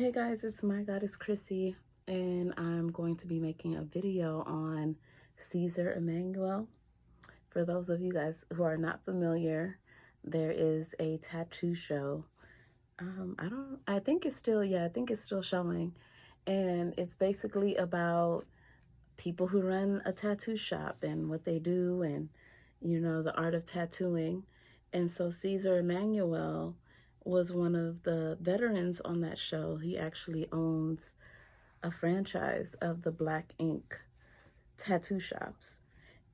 Hey guys, it's my goddess Chrissy, and I'm going to be making a video on Caesar Emmanuel. For those of you guys who are not familiar, there is a tattoo show. I think it's still showing, and it's basically about people who run a tattoo shop and what they do, and the art of tattooing. And so Caesar Emmanuel was one of the veterans on that show. He actually owns a franchise of the black ink tattoo shops.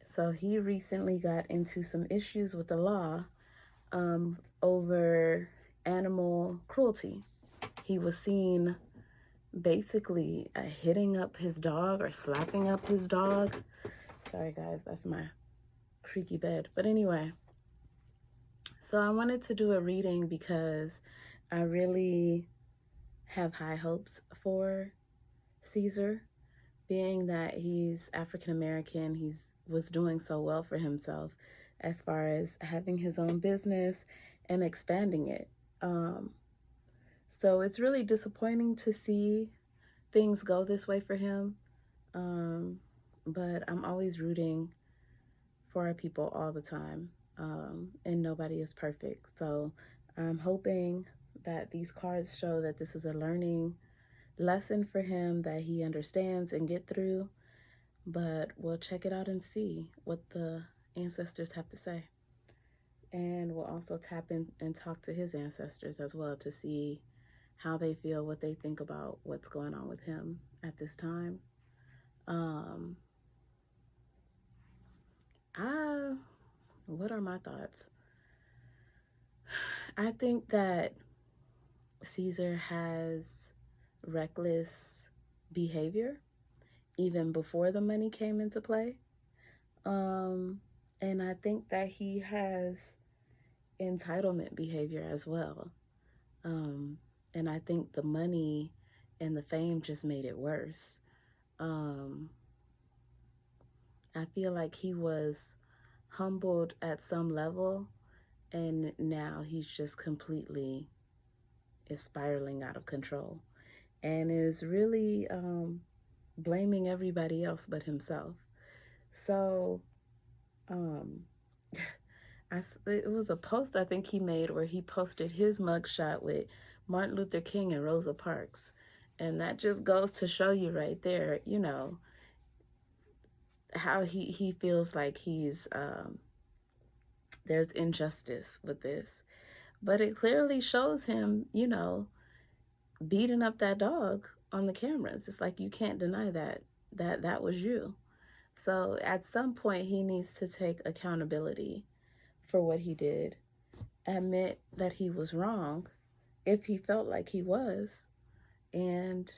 So he recently got into some issues with the law over animal cruelty. He was seen basically hitting up his dog or slapping up his dog. Sorry guys, that's my creaky bed. But anyway, so I wanted to do a reading because I really have high hopes for Caesar, being that he's African American. He was doing so well for himself as far as having his own business and expanding it. So it's really disappointing to see things go this way for him. But I'm always rooting for our people all the time. And nobody is perfect. So I'm hoping that these cards show that this is a learning lesson for him that he understands and get through. But we'll check it out and see what the ancestors have to say. And we'll also tap in and talk to his ancestors as well to see how they feel, what they think about what's going on with him at this time. What are my thoughts? I think that Caesar has reckless behavior even before the money came into play. And I think that he has entitlement behavior as well. And I think the money and the fame just made it worse. I feel like he was humbled at some level, and now he's just completely is spiraling out of control and is really blaming everybody else but himself. So it was a post I think he made where he posted his mugshot with Martin Luther King and Rosa Parks. And that just goes to show you right there, how he feels like he's there's injustice with this. But it clearly shows him, beating up that dog on the cameras. It's like you can't deny that was you. So at some point he needs to take accountability for what he did, admit that he was wrong if he felt like he was, and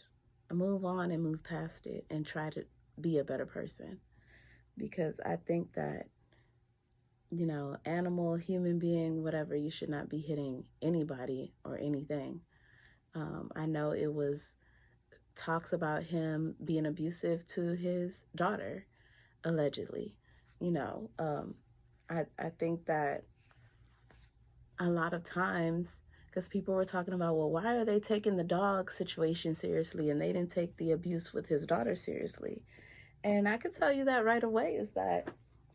move on and move past it and try to be a better person. Because I think that, animal, human being, whatever, you should not be hitting anybody or anything. I know it was talks about him being abusive to his daughter, allegedly. I think that a lot of times, because people were talking about, well, why are they taking the dog situation seriously and they didn't take the abuse with his daughter seriously? And I could tell you that right away is that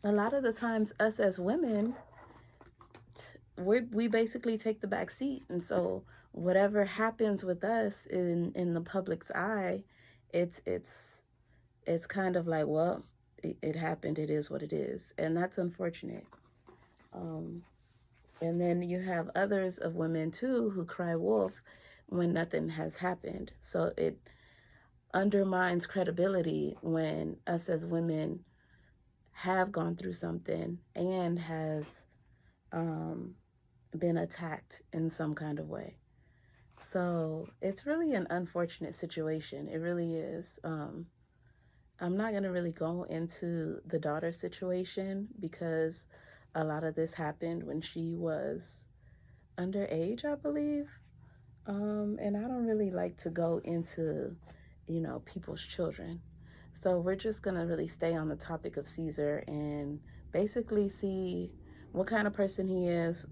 a lot of the times us as women, we basically take the back seat. And so whatever happens with us in the public's eye, it's kind of like, well, it happened. It is what it is. And that's unfortunate. And then you have others of women too who cry wolf when nothing has happened. So it undermines credibility when us as women have gone through something and has been attacked in some kind of way. So it's really an unfortunate situation. It really is. I'm not going to really go into the daughter situation because a lot of this happened when she was underage, I believe. And I don't really like to go into, people's children. So we're just going to really stay on the topic of Caesar and basically see what kind of person he is,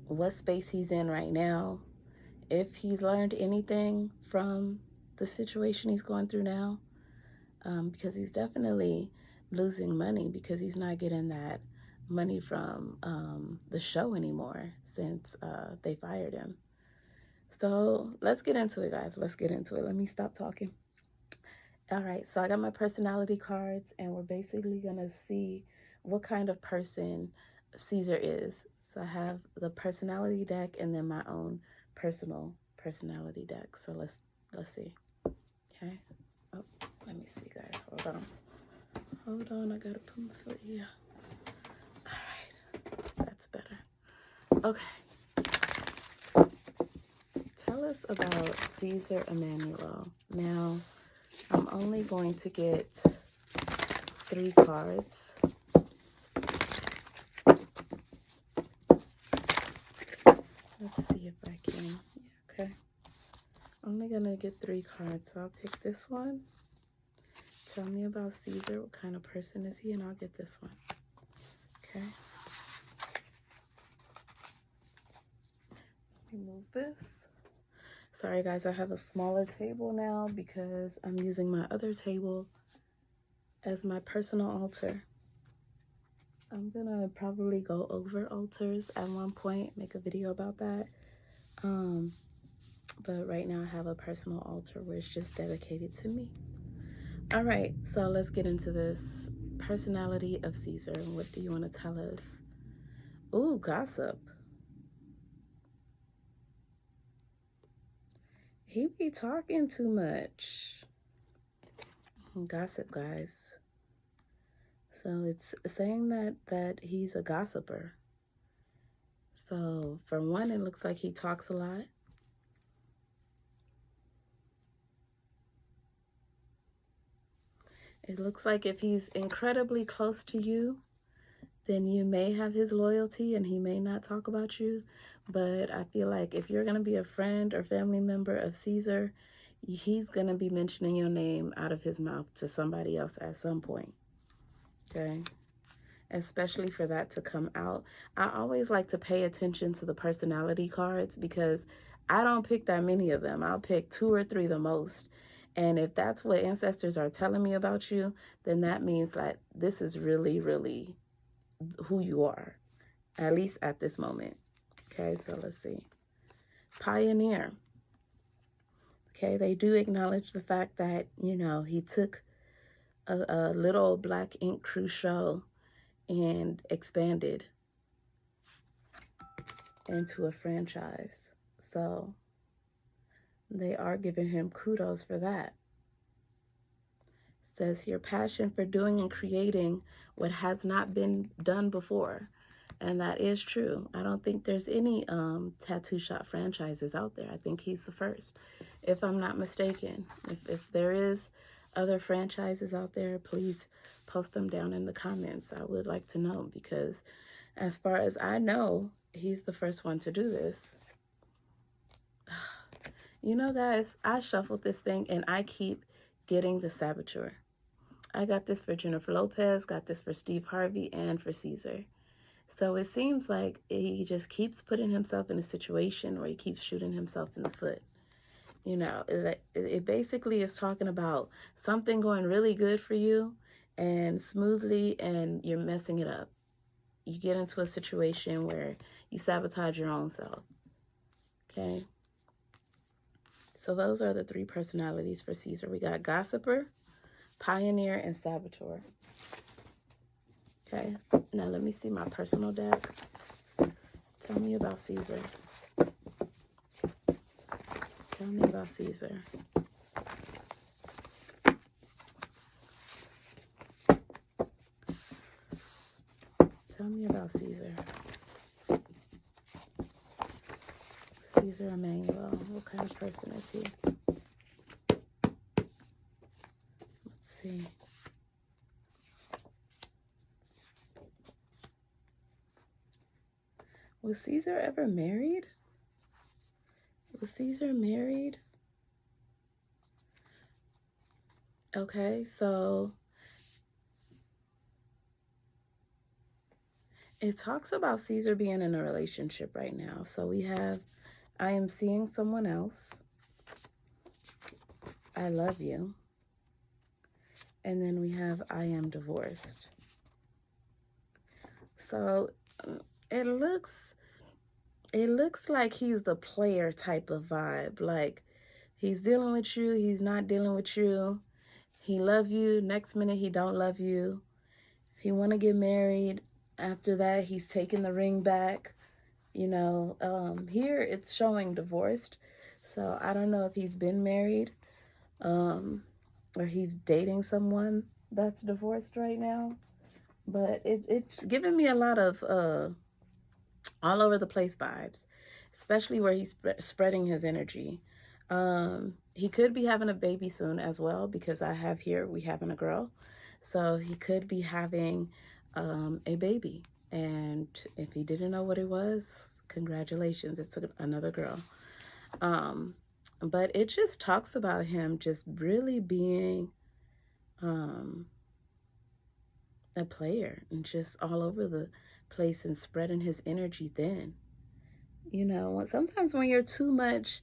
what space he's in right now, if he's learned anything from the situation he's going through now, because he's definitely losing money because he's not getting that money from the show anymore since they fired him. So let's get into it, guys. Let's get into it. Let me stop talking. All right, so I got my personality cards, and we're basically going to see what kind of person Caesar is. So I have the personality deck and then my own personal personality deck. So let's see. Okay. Oh, let me see, guys. Hold on. I got to put my foot here. All right. That's better. Okay. Tell us about Caesar Emmanuel. Now, I'm only going to get 3 cards. Let's see if I can. Yeah, okay. Only gonna get 3 cards, so I'll pick this one. Tell me about Caesar. What kind of person is he? And I'll get this one. Okay. Let me move this. Sorry, guys. I have a smaller table now because I'm using my other table as my personal altar. I'm gonna probably go over altars at one point, make a video about that. But right now I have a personal altar where it's just dedicated to me. All right, so let's get into this. Personality of Caesar. What do you want to tell us? Ooh, gossip. He be talking too much. Gossip, guys. So it's saying that he's a gossiper. So for one, it looks like he talks a lot. It looks like if he's incredibly close to you, then you may have his loyalty and he may not talk about you. But I feel like if you're going to be a friend or family member of Caesar, he's going to be mentioning your name out of his mouth to somebody else at some point. Okay? Especially for that to come out. I always like to pay attention to the personality cards because I don't pick that many of them. I'll pick 2 or 3 the most. And if that's what ancestors are telling me about you, then that means that this is really, really who you are, at least at this moment. Okay, so let's see. Pioneer. Okay, they do acknowledge the fact that, you know, he took a little black ink crew show and expanded into a franchise. So they are giving him kudos for that. It says here, passion for doing and creating what has not been done before. And that is true. I don't think there's any tattoo shop franchises out there. I think he's the first, if I'm not mistaken. If there is other franchises out there, please post them down in the comments. I would like to know because as far as I know, he's the first one to do this. You know, guys, I shuffled this thing and I keep getting the saboteur. I got this for Jennifer Lopez, got this for Steve Harvey, and for Caesar. So it seems like he just keeps putting himself in a situation where he keeps shooting himself in the foot. You know, it basically is talking about something going really good for you and smoothly, and you're messing it up. You get into a situation where you sabotage your own self. Okay? So those are the 3 personalities for Caesar. We got gossiper, pioneer, and saboteur. Okay, now let me see my personal deck. Tell me about Caesar. Tell me about Caesar. Tell me about Caesar. Caesar Emmanuel. What kind of person is he? Let's see. Was Caesar ever married? Was Caesar married? Okay, so it talks about Caesar being in a relationship right now. So we have I am seeing someone else. I love you. And then we have I am divorced. So it looks like he's the player type of vibe. Like, he's dealing with you, he's not dealing with you. He love you, next minute he don't love you. He want to get married. After that, he's taking the ring back. You know, here it's showing divorced. So I don't know if he's been married or he's dating someone that's divorced right now. But it's giving me a lot of all over the place vibes, especially where he's spreading his energy. He could be having a baby soon as well, because I have here, we having a girl. So he could be having a baby. And if he didn't know what it was, congratulations, it's another girl. But it just talks about him just really being a player and just all over the place and spreading his energy thin. You know, sometimes when you're too much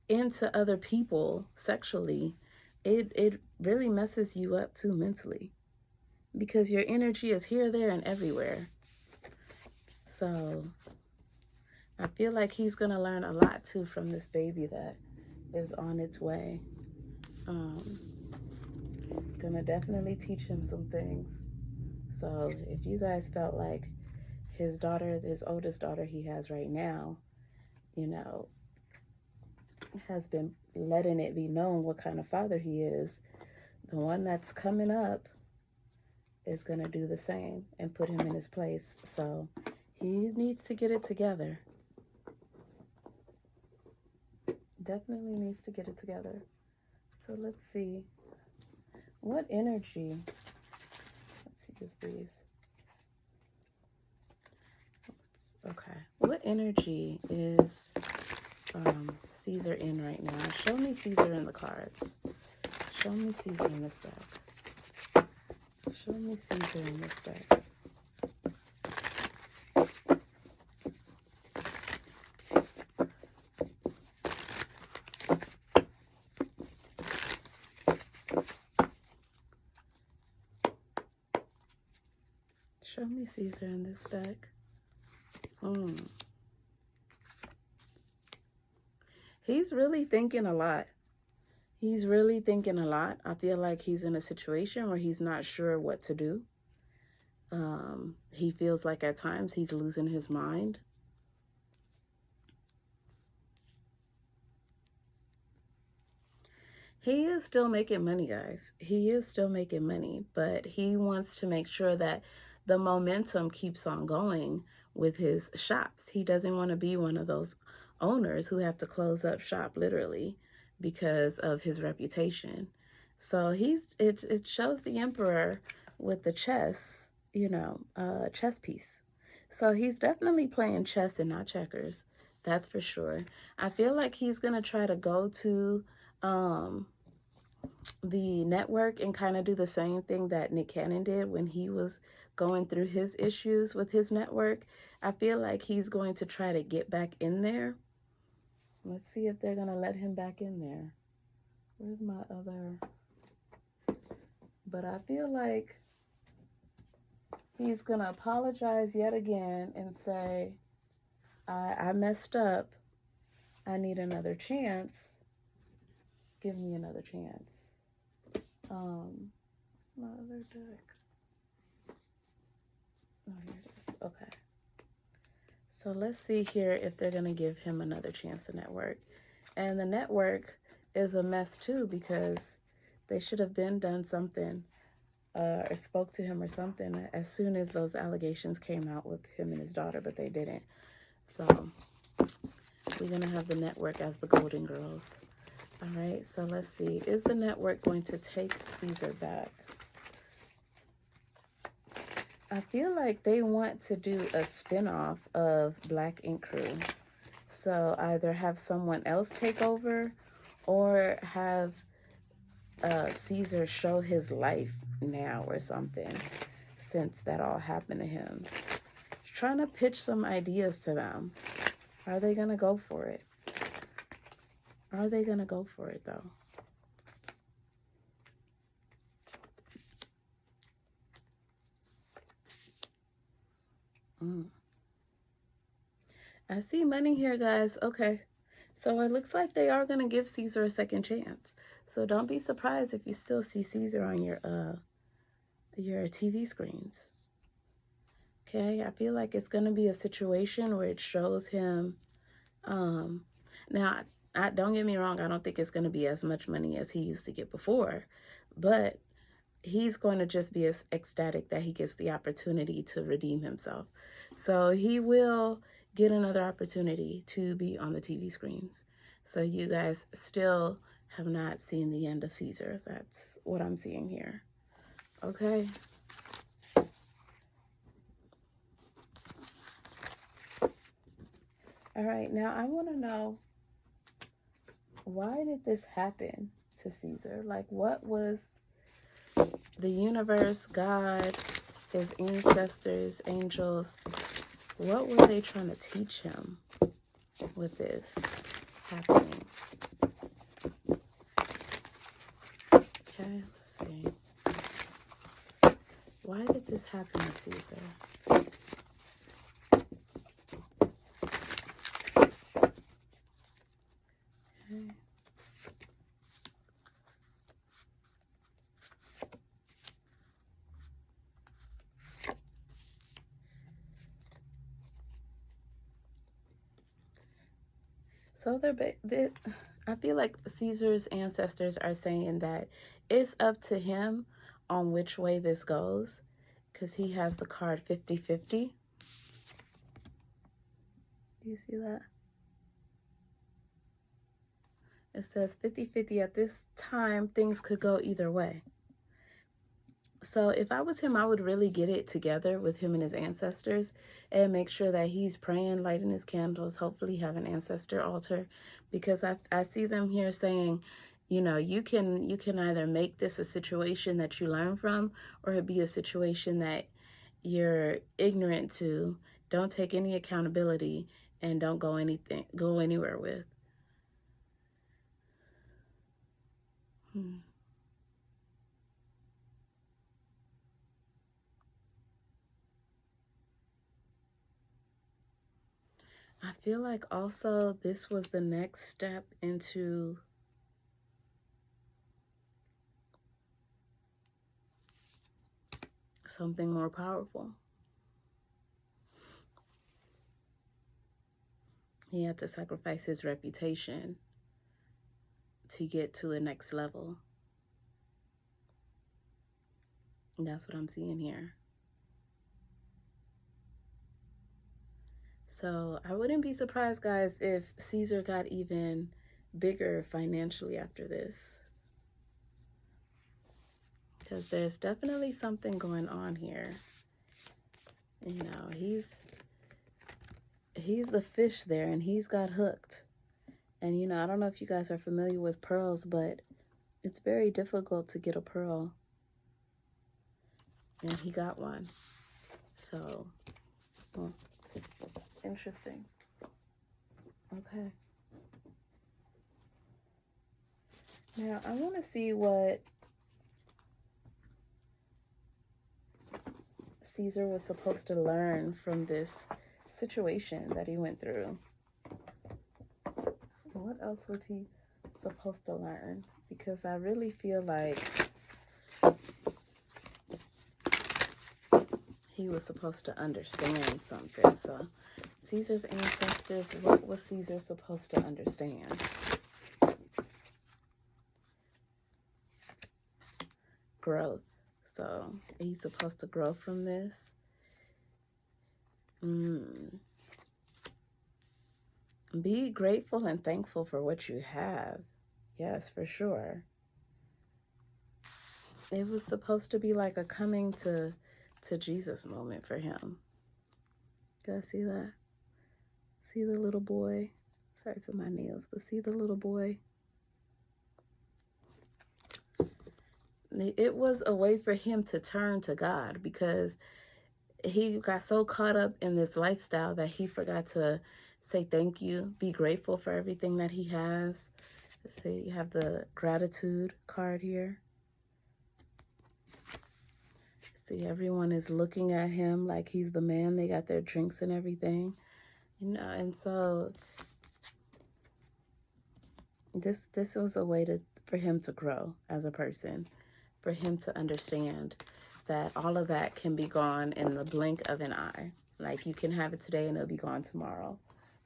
into other people sexually, it really messes you up too mentally, because your energy is here, there, and everywhere. So I feel like he's going to learn a lot too from this baby that is on its way. Gonna definitely teach him some things. So if you guys felt like his daughter, his oldest daughter he has right now, you know, has been letting it be known what kind of father he is, the one that's coming up is going to do the same and put him in his place. So he needs to get it together. Definitely needs to get it together. So let's see. What energy? Let's use these. Okay. What energy is Caesar in right now? Show me Caesar in the cards. Show me Caesar in this deck. Show me Caesar in this deck. Show me Caesar in this deck. He's really thinking a lot. He's really thinking a lot. I feel like he's in a situation where he's not sure what to do. He feels like at times he's losing his mind. He is still making money, guys. He is still making money, but he wants to make sure that the momentum keeps on going with his shops. He doesn't want to be one of those owners who have to close up shop literally because of his reputation. So it shows the emperor with the chess, you know, chess piece. So he's definitely playing chess and not checkers. That's for sure. I feel like he's going to try to go to the network and kind of do the same thing that Nick Cannon did when he was going through his issues with his network. I feel like he's going to try to get back in there. Let's see if they're going to let him back in there. Where's my other? But I feel like he's going to apologize yet again and say, I messed up. I need another chance. Give me another chance. My other deck. Oh, here it is. Okay. So let's see here if they're going to give him another chance to network. And the network is a mess too, because they should have been done something or spoke to him or something as soon as those allegations came out with him and his daughter, but they didn't. So we're going to have the network as the Golden Girls. All right, so let's see. Is the network going to take Caesar back? I feel like they want to do a spinoff of Black Ink Crew. So either have someone else take over or have Caesar show his life now or something, since that all happened to him. He's trying to pitch some ideas to them. Are they going to go for it? Are they going to go for it, though? I see money here, guys. Okay. So it looks like they are going to give Caesar a second chance. So don't be surprised if you still see Caesar on your TV screens. Okay, I feel like it's going to be a situation where it shows him. Now, don't get me wrong, I don't think it's going to be as much money as he used to get before, but he's going to just be as ecstatic that he gets the opportunity to redeem himself. So he will get another opportunity to be on the TV screens. So you guys still have not seen the end of Caesar. That's what I'm seeing here. Okay. All right, now I want to know, why did this happen to Caesar? Like, what was the universe, God, his ancestors, angels, what were they trying to teach him with this happening? Okay, let's see. Why did this happen to Caesar? Okay. So I feel like Caesar's ancestors are saying that it's up to him on which way this goes, because he has the card 50-50. Do you see that? It says 50-50. At this time, things could go either way. So if I was him, I would really get it together with him and his ancestors and make sure that he's praying, lighting his candles, hopefully have an ancestor altar, because I see them here saying, you know, you can either make this a situation that you learn from, or it be a situation that you're ignorant to, don't take any accountability, and don't go anywhere with. I feel like also this was the next step into something more powerful. He had to sacrifice his reputation to get to the next level. And that's what I'm seeing here. So I wouldn't be surprised, guys, if Caesar got even bigger financially after this, because there's definitely something going on here. You know, he's the fish there, and he's got hooked. And, you know, I don't know if you guys are familiar with pearls, but it's very difficult to get a pearl. And he got one. So, well, interesting. Okay. Now, I want to see what Caesar was supposed to learn from this situation that he went through. What else was he supposed to learn? Because I really feel like he was supposed to understand something. So, Caesar's ancestors, what was Caesar supposed to understand? Growth. So, he's supposed to grow from this. Be grateful and thankful for what you have. Yes, for sure. It was supposed to be like a coming to Jesus moment for him. You guys see that? See the little boy? Sorry for my nails, but see the little boy? It was a way for him to turn to God, because he got so caught up in this lifestyle that he forgot to say thank you, be grateful for everything that he has. See, you have the gratitude card here. See, everyone is looking at him like he's the man. They got their drinks and everything, you know. And so this was a way for him to grow as a person, for him to understand that all of that can be gone in the blink of an eye. Like, you can have it today and it'll be gone tomorrow.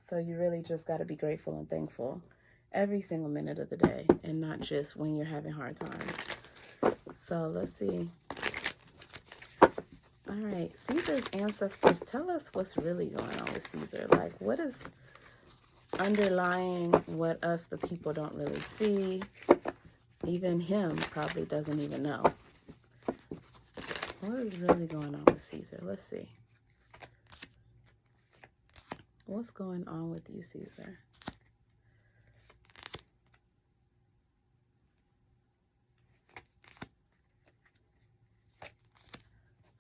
So you really just got to be grateful and thankful every single minute of the day, and not just when you're having hard times. So let's see. All right, Caesar's ancestors, tell us what's really going on with Caesar. Like, what is underlying what us, the people, don't really see? Even him probably doesn't even know. What is really going on with Caesar? Let's see. What's going on with you, Caesar?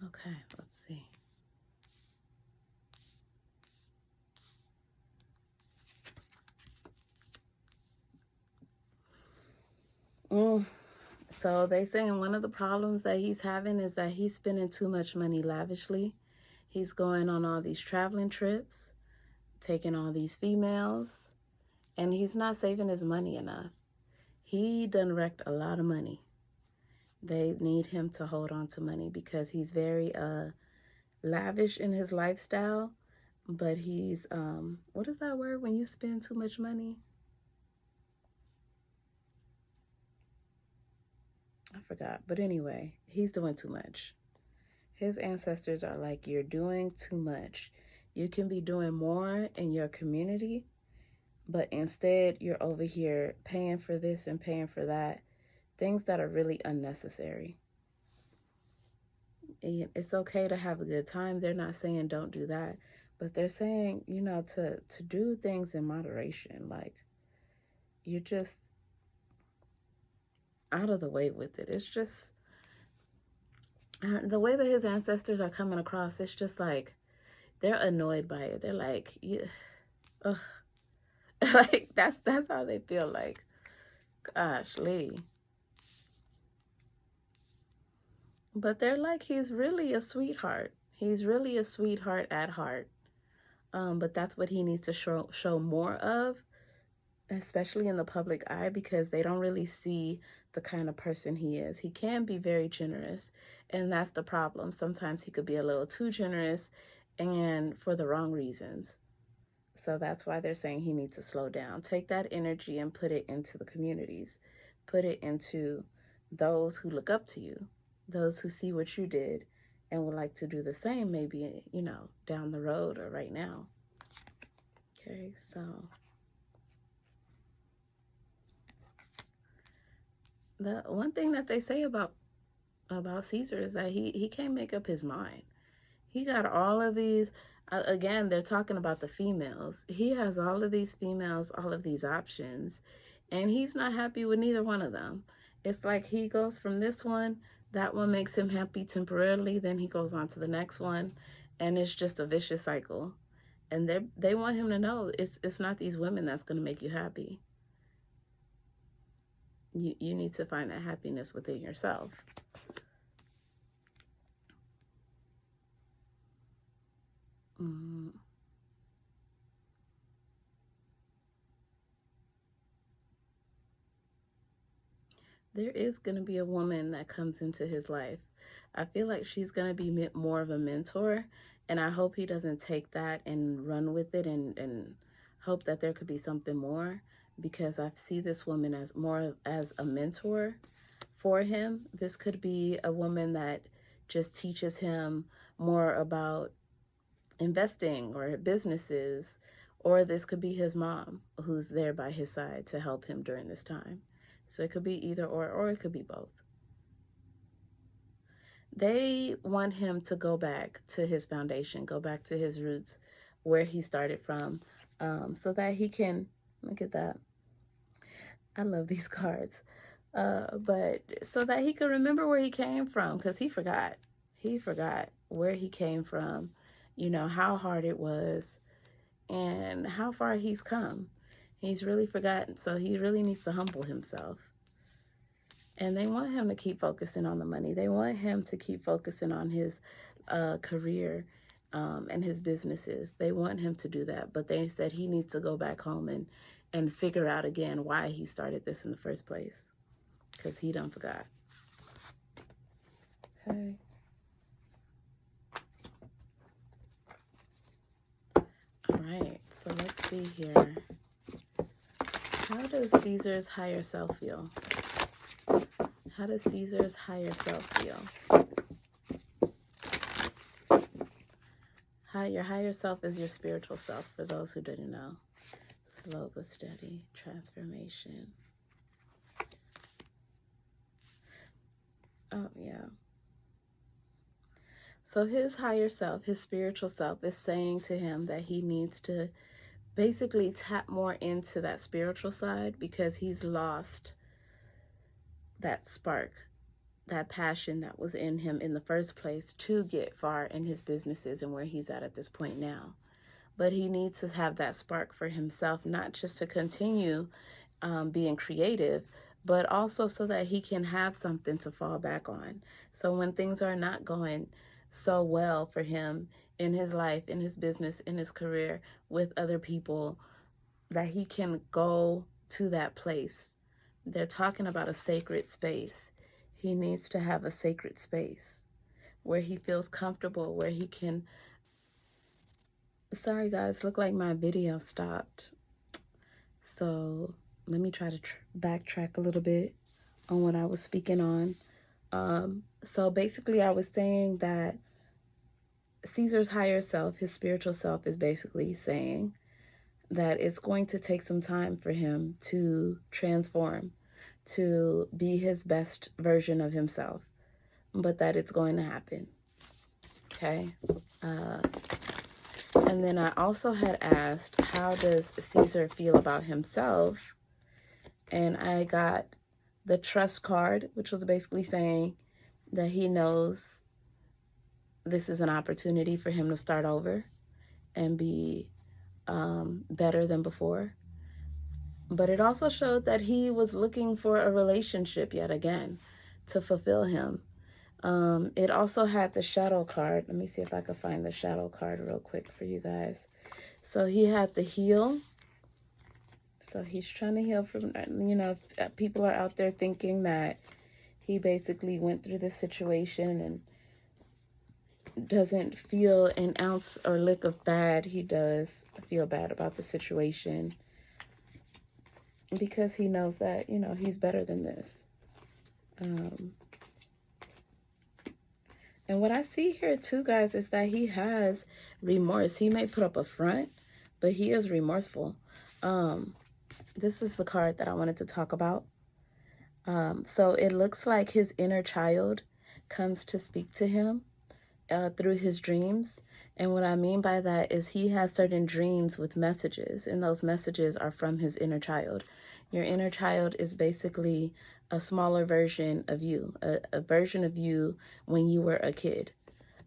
Okay, let's see. So they saying one of the problems that he's having is that he's spending too much money lavishly. He's going on all these traveling trips, taking all these females, and he's not saving his money enough. He done wrecked a lot of money. They need him to hold on to money because he's very lavish in his lifestyle, but he's what is that word when you spend too much money? I forgot. But anyway, he's doing too much. His ancestors are like, you're doing too much. You can be doing more in your community, but instead you're over here paying for this and paying for that. Things that are really unnecessary. And it's okay to have a good time. They're not saying don't do that, but they're saying, you know, to do things in moderation. Like, you're just out of the way with it. It's just the way that his ancestors are coming across. It's just like they're annoyed by it. They're like, yeah, ugh. Like that's how they feel. Like, gosh, Lee. But they're like, he's really a sweetheart. He's really a sweetheart at heart. But that's what he needs to show more of, especially in the public eye, because they don't really see the kind of person he is. He can be very generous, and that's the problem. Sometimes he could be a little too generous, and for the wrong reasons. So that's why they're saying he needs to slow down. Take that energy and put it into the communities. Put it into those who look up to you, those who see what you did and would like to do the same, maybe, you know, down the road or right now. Okay, so the one thing that they say about Caesar is that he can't make up his mind. He got all of these, again, they're talking about the females. He has all of these females, all of these options, and he's not happy with neither one of them. It's like he goes from this one, that one makes him happy temporarily, then he goes on to the next one, and it's just a vicious cycle. And they want him to know it's not these women that's going to make you happy. You need to find that happiness within yourself. There is going to be a woman that comes into his life. I feel like she's going to be more of a mentor, and I hope he doesn't take that and run with it and hope that there could be something more, because I see this woman as more as a mentor for him. This could be a woman that just teaches him more about investing or businesses, or this could be his mom who's there by his side to help him during this time. So it could be either or it could be both. They want him to go back to his foundation, go back to his roots, where he started from, so that he can, look at that. I love these cards. But so that he can remember where he came from, because he forgot. He forgot where he came from, you know, how hard it was and how far he's come. He's really forgotten, so he really needs to humble himself. And they want him to keep focusing on the money. They want him to keep focusing on his career and his businesses. They want him to do that, but they said he needs to go back home and figure out again why he started this in the first place, because he done forgot. Okay. All right, so let's see here. How does Caesar's higher self feel? How does Caesar's higher self feel? Your higher self is your spiritual self, for those who didn't know. Slow but steady transformation. Oh, yeah. So his higher self, his spiritual self, is saying to him that he needs to basically tap more into that spiritual side, because he's lost that spark, that passion that was in him in the first place to get far in his businesses and where he's at this point now. But he needs to have that spark for himself, not just to continue being creative, but also so that he can have something to fall back on. So when things are not going so well for him in his life, in his business, in his career, with other people, that he can go to that place. They're talking about a sacred space. He needs to have a sacred space where he feels comfortable, where he can... Sorry guys, look like my video stopped. So let me try to backtrack a little bit on what I was speaking on. So basically I was saying that Caesar's higher self, his spiritual self, is basically saying that it's going to take some time for him to transform, to be his best version of himself, but that it's going to happen. Okay. And then I also had asked, how does Caesar feel about himself? And I got the trust card, which was basically saying that he knows this is an opportunity for him to start over and be better than before. But it also showed that he was looking for a relationship yet again to fulfill him. It also had the shadow card. Let me see if I can find the shadow card real quick for you guys. So he had the heal. So he's trying to heal from, people are out there thinking that he basically went through this situation and doesn't feel an ounce or lick of bad. He does feel bad about the situation because he knows that, he's better than this. And what I see here too, guys, is that he has remorse. He may put up a front, but he is remorseful. This is the card that I wanted to talk about. So it looks like his inner child comes to speak to him through his dreams. And what I mean by that is he has certain dreams with messages, and those messages are from his inner child. Your inner child is basically a smaller version of you, a version of you when you were a kid.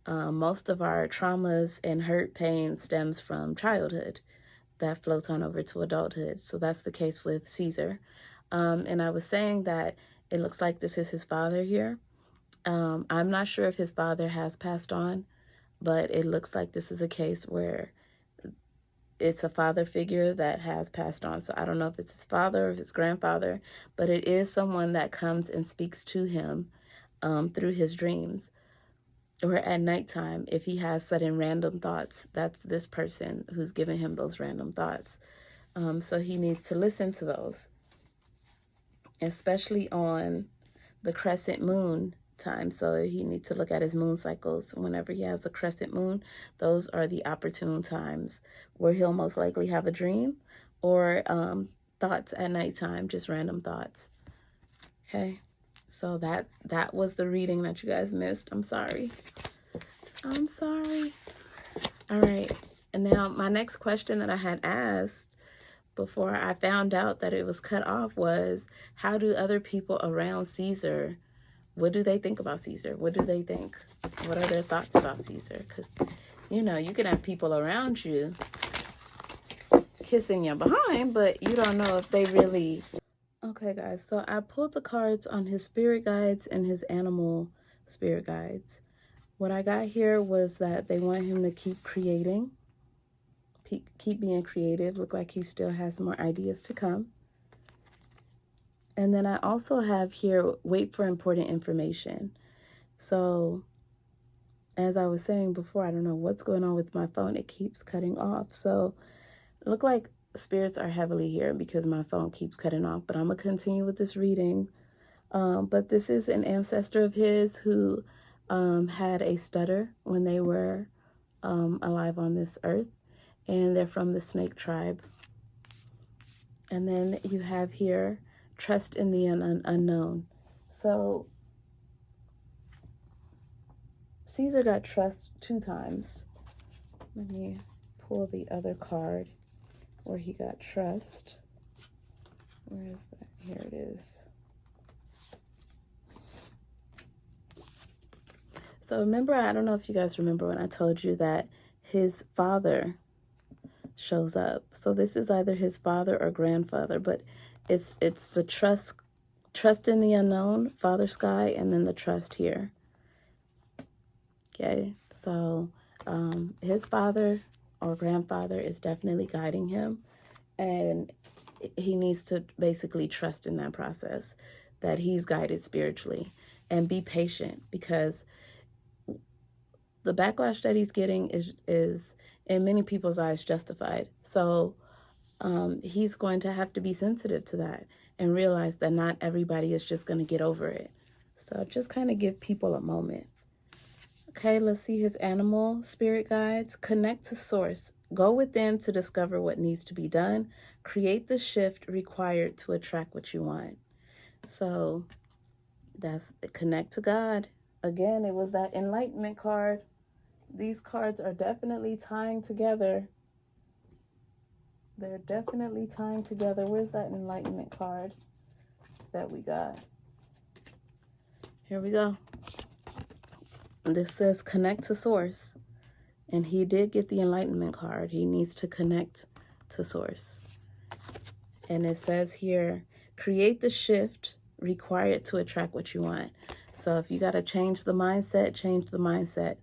Most of our traumas and hurt pain stems from childhood that floats on over to adulthood. So that's the case with Caesar. And I was saying that it looks like this is his father here. I'm not sure if his father has passed on, but it looks like this is a case where it's a father figure that has passed on. So I don't know if it's his father or his grandfather, but it is someone that comes and speaks to him through his dreams. Or at nighttime, if he has sudden random thoughts, that's this person who's giving him those random thoughts. So he needs to listen to those, especially on the crescent moon time. So he needs to look at his moon cycles. Whenever he has the crescent moon, those are the opportune times where he'll most likely have a dream or thoughts at nighttime, just random thoughts. Okay, so that was the reading that you guys missed. I'm sorry. All right, and now my next question that I had asked before I found out that it was cut off was, how do other people around Caesar, what do they think about Caesar? What do they think? What are their thoughts about Caesar? Because, you can have people around you kissing you behind, but you don't know if they really... Okay, guys, so I pulled the cards on his spirit guides and his animal spirit guides. What I got here was that they want him to keep creating, keep being creative. Look like he still has more ideas to come. And then I also have here, wait for important information. So as I was saying before, I don't know what's going on with my phone. It keeps cutting off. So it look like spirits are heavily here because my phone keeps cutting off. But I'm going to continue with this reading. But this is an ancestor of his who had a stutter when they were alive on this earth. And they're from the snake tribe. And then you have here, trust in the unknown. So Caesar got trust 2 times. Let me pull the other card where he got trust. Where is that? Here it is. So remember, I don't know if you guys remember when I told you that his father shows up. So this is either his father or grandfather, but it's the trust in the unknown, Father Sky, and then the trust here. Okay, so his father or grandfather is definitely guiding him, and he needs to basically trust in that process, that he's guided spiritually, and be patient, because the backlash that he's getting is in many people's eyes justified. So he's going to have to be sensitive to that and realize that not everybody is just going to get over it. So just kind of give people a moment. Okay, let's see his animal spirit guides. Connect to source. Go within to discover what needs to be done. Create the shift required to attract what you want. So that's connect to God. Again, it was that enlightenment card. These cards are definitely tying together. They're definitely tying together. Where's that enlightenment card that we got? Here we go. This says connect to source. And he did get the enlightenment card. He needs to connect to source. And it says here, create the shift required to attract what you want. So if you got to change the mindset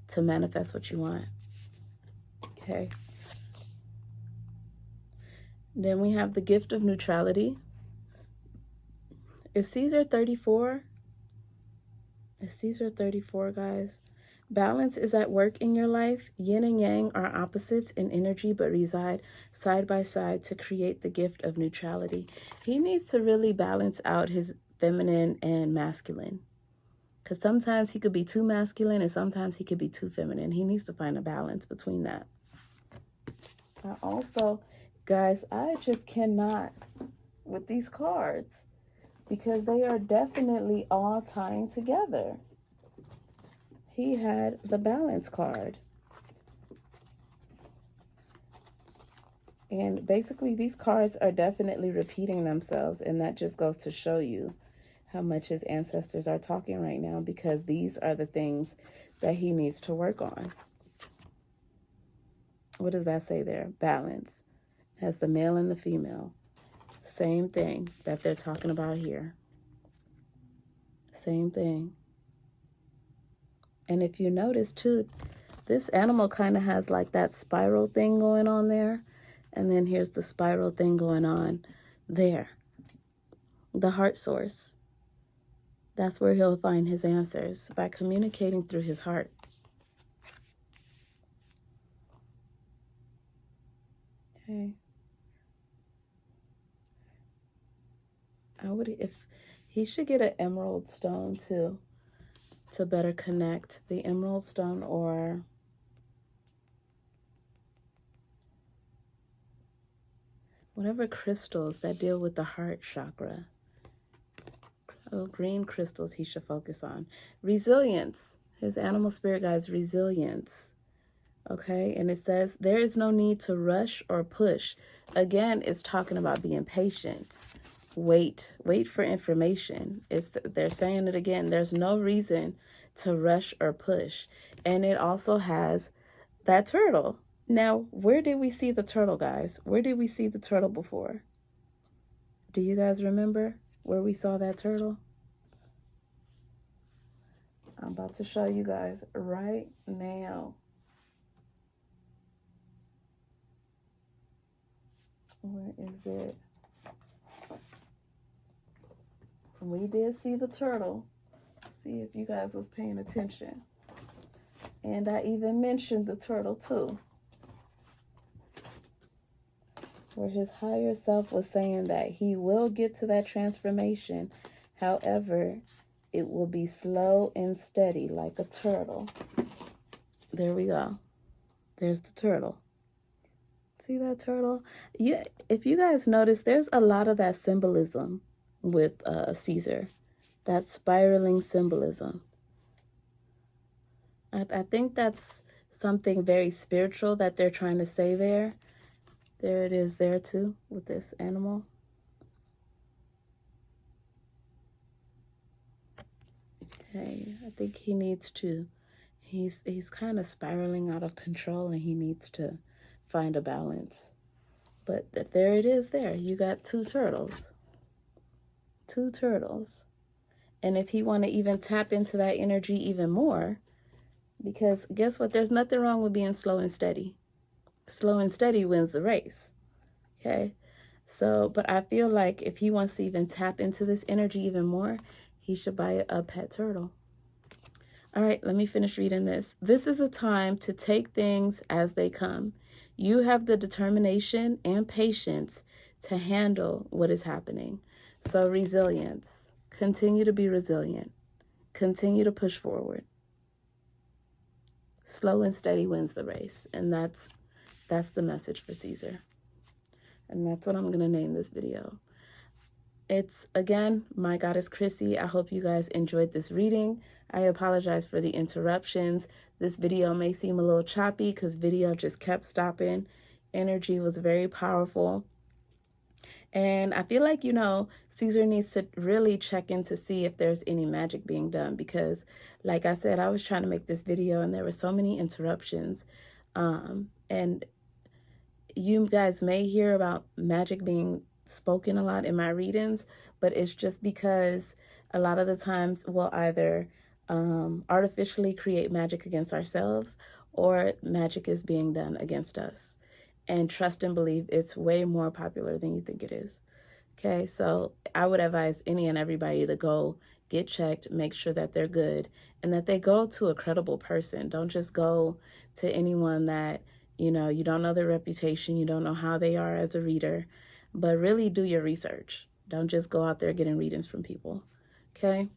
to manifest what you want. Okay. Then we have the gift of neutrality. Is Caesar 34? Is Caesar 34, guys? Balance is at work in your life. Yin and yang are opposites in energy, but reside side by side to create the gift of neutrality. He needs to really balance out his feminine and masculine. Because sometimes he could be too masculine and sometimes he could be too feminine. He needs to find a balance between that. Also, guys, I just cannot with these cards because they are definitely all tying together. He had the balance card. And basically these cards are definitely repeating themselves, and that just goes to show you how much his ancestors are talking right now, because these are the things that he needs to work on. What does that say there? Balance. Has the male and the female. Same thing that they're talking about here. Same thing. And if you notice too, this animal kind of has like that spiral thing going on there. And then here's the spiral thing going on there. The heart source. That's where he'll find his answers, by communicating through his heart. Okay. If he should get an emerald stone too, to better connect. The emerald stone, or whatever crystals that deal with the heart chakra. Little green crystals he should focus on. Resilience. His animal spirit guide's resilience. Okay, and it says there is no need to rush or push. Again, it's talking about being patient. Wait for information. They're saying it again. There's no reason to rush or push. And it also has that turtle. Now, where did we see the turtle, guys? Where did we see the turtle before? Do you guys remember where we saw that turtle? I'm about to show you guys right now. Where is it? We did see the turtle. See if you guys was paying attention. And I even mentioned the turtle too, where his higher self was saying that he will get to that transformation. However, it will be slow and steady like a turtle. There we go. There's the turtle. See that turtle? Yeah, if you guys notice, there's a lot of that symbolism with Caesar. That spiraling symbolism. I think that's something very spiritual that they're trying to say there. There it is there too with this animal. Okay, I think he needs to, he's kind of spiraling out of control and he needs to find a balance. But there it is there. You got two turtles. Two turtles. And if he want to even tap into that energy even more, because guess what? There's nothing wrong with being slow and steady. Slow and steady wins the race. Okay? So, but I feel like if he wants to even tap into this energy even more, he should buy a pet turtle. All right, let me finish reading this. This is a time to take things as they come. You have the determination and patience to handle what is happening. So resilience. Continue to be resilient. Continue to push forward. Slow and steady wins the race. And that's the message for Caesar. And that's what I'm going to name this video. It's, again, my goddess Chrissy. I hope you guys enjoyed this reading. I apologize for the interruptions. This video may seem a little choppy because video just kept stopping. Energy was very powerful. And I feel like, Caesar needs to really check in to see if there's any magic being done because, like I said, I was trying to make this video and there were so many interruptions. And you guys may hear about magic being spoken a lot in my readings, but it's just because a lot of the times we'll either artificially create magic against ourselves or magic is being done against us. And trust and believe it's way more popular than you think it is. Okay, so I would advise any and everybody to go get checked, make sure that they're good, and that they go to a credible person. Don't just go to anyone that, you don't know their reputation, you don't know how they are as a reader, but really do your research. Don't just go out there getting readings from people. Okay?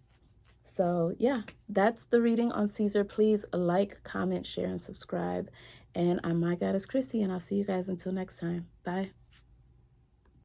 So, yeah, that's the reading on Caesar. Please like, comment, share, and subscribe. And I'm My Goddess Chrissy, and I'll see you guys until next time. Bye.